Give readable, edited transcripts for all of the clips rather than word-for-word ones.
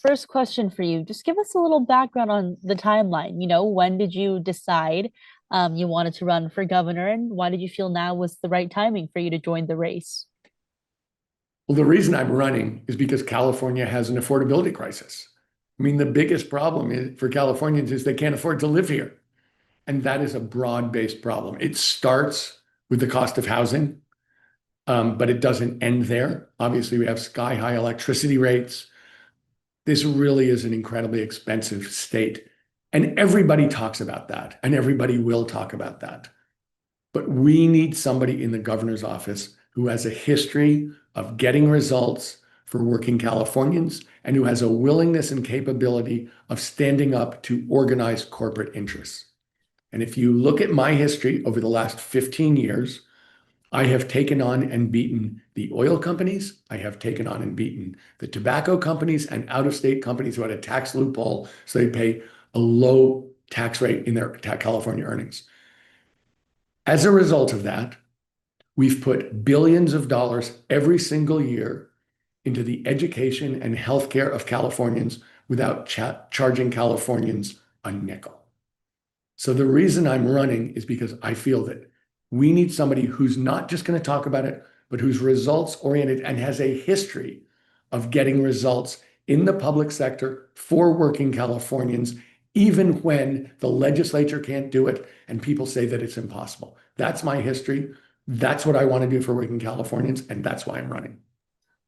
first question for you, just give us a little background on the timeline. When did you decide you wanted to run for governor, and why did you feel now was the right timing for you to join the race? Well, the reason I'm running is because California has an affordability crisis. I mean, the biggest problem for Californians is they can't afford to live here. And that is a broad-based problem. It starts with the cost of housing, but it doesn't end there. Obviously, we have sky-high electricity rates. This really is an incredibly expensive state. And everybody talks about that, and everybody will talk about that. But we need somebody in the governor's office who has a history of getting results for working Californians and who has a willingness and capability of standing up to organized corporate interests. And if you look at my history over the last 15 years, I have taken on and beaten the oil companies. I have taken on and beaten the tobacco companies and out-of-state companies who had a tax loophole so they pay a low tax rate in their California earnings. As a result of that, we've put billions of dollars every single year into the education and healthcare of Californians without charging Californians a nickel. So the reason I'm running is because I feel that we need somebody who's not just going to talk about it, but who's results oriented and has a history of getting results in the public sector for working Californians, even when the legislature can't do it and people say that it's impossible. That's my history. That's what I want to do for working Californians, and that's why I'm running.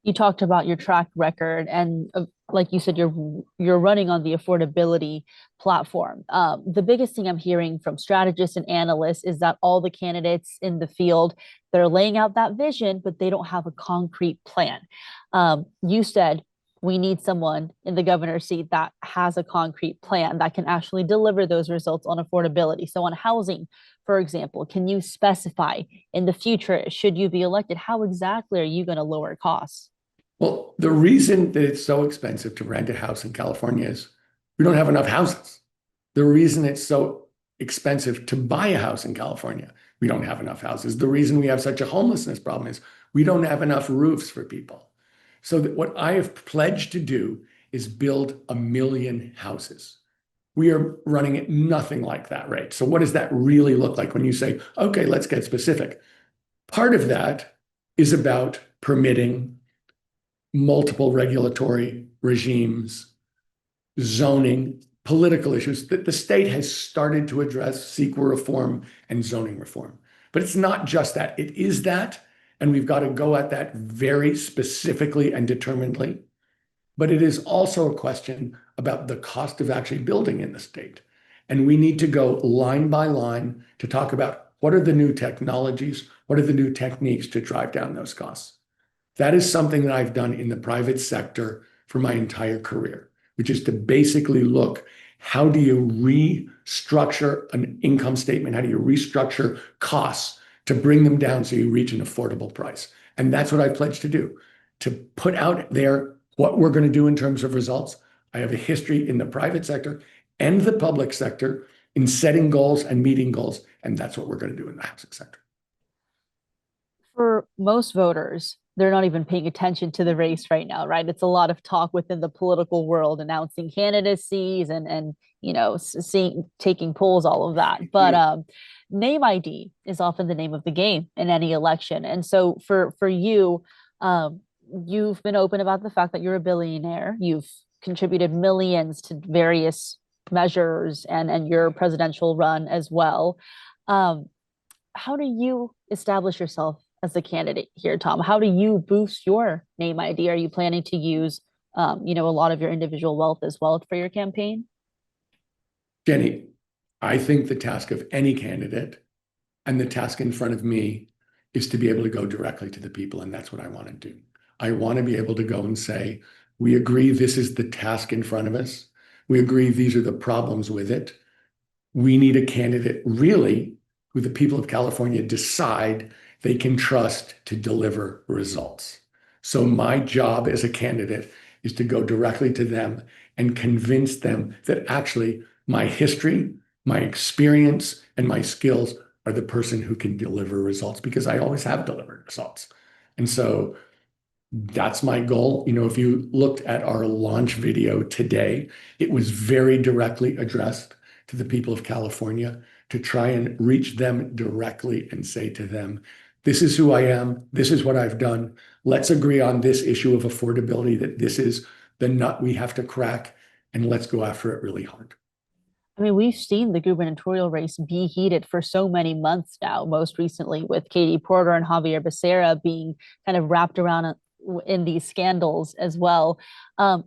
You talked about your track record, and like you said, you're running on the affordability platform. The biggest thing I'm hearing from strategists and analysts is that all the candidates in the field, they're laying out that vision, but they don't have a concrete plan. You said we need someone in the governor's seat that has a concrete plan that can actually deliver those results on affordability. So on housing, for example, can you specify in the future, should you be elected, how exactly are you going to lower costs? Well, the reason that it's so expensive to rent a house in California is we don't have enough houses. The reason it's so expensive to buy a house in California, we don't have enough houses. The reason we have such a homelessness problem is we don't have enough roofs for people. So that what I have pledged to do is build 1 million houses. We are running at nothing like that rate. So what does that really look like when you say, okay, let's get specific? Part of that is about permitting multiple regulatory regimes, zoning, political issues that the state has started to address CEQA reform and zoning reform. But it's not just that. It is that, and we've got to go at that very specifically and determinedly. But it is also a question about the cost of actually building in the state. And we need to go line by line to talk about what are the new technologies, what are the new techniques to drive down those costs. That is something that I've done in the private sector for my entire career, which is to basically look, how do you restructure an income statement? How do you restructure costs to bring them down so you reach an affordable price? And that's what I pledged to do, to put out there what we're going to do in terms of results. I have a history in the private sector and the public sector in setting goals and meeting goals, and that's what we're going to do in the housing sector. For most voters, they're not even paying attention to the race right now, right? It's a lot of talk within the political world announcing candidacies and seeing taking polls, all of that. But name ID is often the name of the game in any election. And so for you, you've been open about the fact that you're a billionaire. You've contributed millions to various measures and your presidential run as well. How do you establish yourself as a candidate here, Tom? How do you boost your name ID? Are you planning to use, a lot of your individual wealth as well for your campaign? Jenny, I think the task of any candidate and the task in front of me is to be able to go directly to the people. And that's what I want to do. I want to be able to go and say, we agree this is the task in front of us. We agree these are the problems with it. We need a candidate really who the people of California decide they can trust to deliver results. So my job as a candidate is to go directly to them and convince them that actually my history, my experience, and my skills are the person who can deliver results, because I always have delivered results. And so That's my goal. If you looked at our launch video today, it was very directly addressed to the people of California to try and reach them directly and say to them, this is who I am. This is what I've done. Let's agree on this issue of affordability, that this is the nut we have to crack, and let's go after it really hard. I mean, we've seen the gubernatorial race be heated for so many months now, most recently with Katie Porter and Javier Becerra being kind of wrapped around in these scandals as well.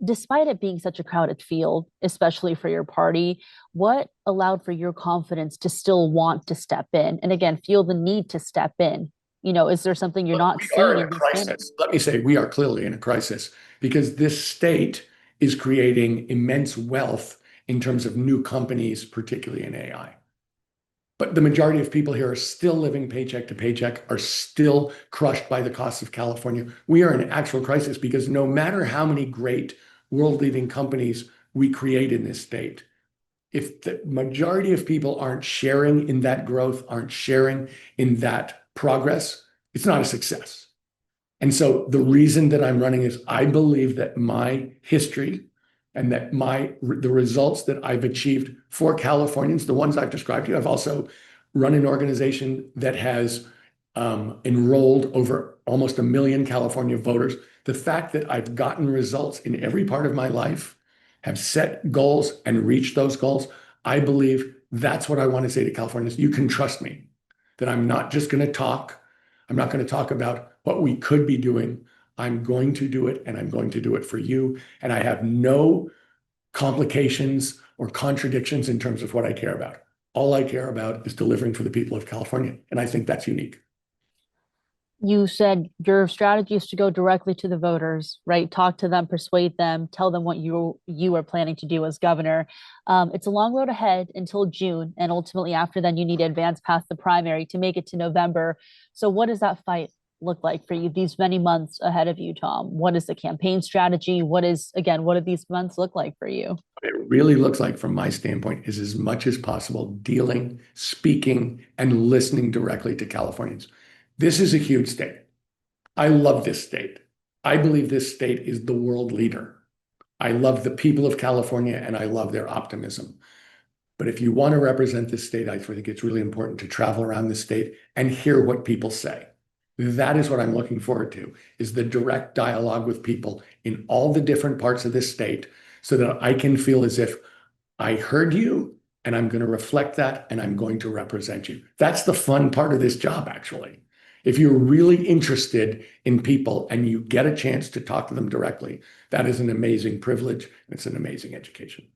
Despite it being such a crowded field, especially for your party, what allowed for your confidence to still want to step in and again feel the need to step in? Is there something you're But not we are seeing in a in these candidates? crisis. Let me say, we are clearly in a crisis because this state is creating immense wealth in terms of new companies, particularly in AI. But the majority of people here are still living paycheck to paycheck, are still crushed by the costs of California. We are in actual crisis because no matter how many great world-leading companies we create in this state, if the majority of people aren't sharing in that growth, aren't sharing in that progress, it's not a success. And so the reason that I'm running is I believe that my history and that the results that I've achieved for Californians, the ones I've described to you, I've also run an organization that has enrolled over almost 1 million California voters. The fact that I've gotten results in every part of my life, have set goals and reached those goals, I believe that's what I want to say to Californians. You can trust me that I'm not just going to talk. I'm not going to talk about what we could be doing. I'm going to do it, and I'm going to do it for you. And I have no complications or contradictions in terms of what I care about. All I care about is delivering for the people of California. And I think that's unique. You said your strategy is to go directly to the voters, right? Talk to them, persuade them, tell them what you are planning to do as governor. It's a long road ahead until June, and ultimately after then, you need to advance past the primary to make it to November. So, what does that fight look like for you these many months ahead of you, Tom? What is the campaign strategy? What do these months look like for you? What it really looks like, from my standpoint, is as much as possible dealing, speaking, and listening directly to Californians. This is a huge state. I love this state. I believe this state is the world leader. I love the people of California, and I love their optimism. But if you want to represent this state, I think it's really important to travel around the state and hear what people say. That is what I'm looking forward to, is the direct dialogue with people in all the different parts of this state so that I can feel as if I heard you and I'm going to reflect that and I'm going to represent you. That's the fun part of this job, actually. If you're really interested in people and you get a chance to talk to them directly, that is an amazing privilege. And it's an amazing education.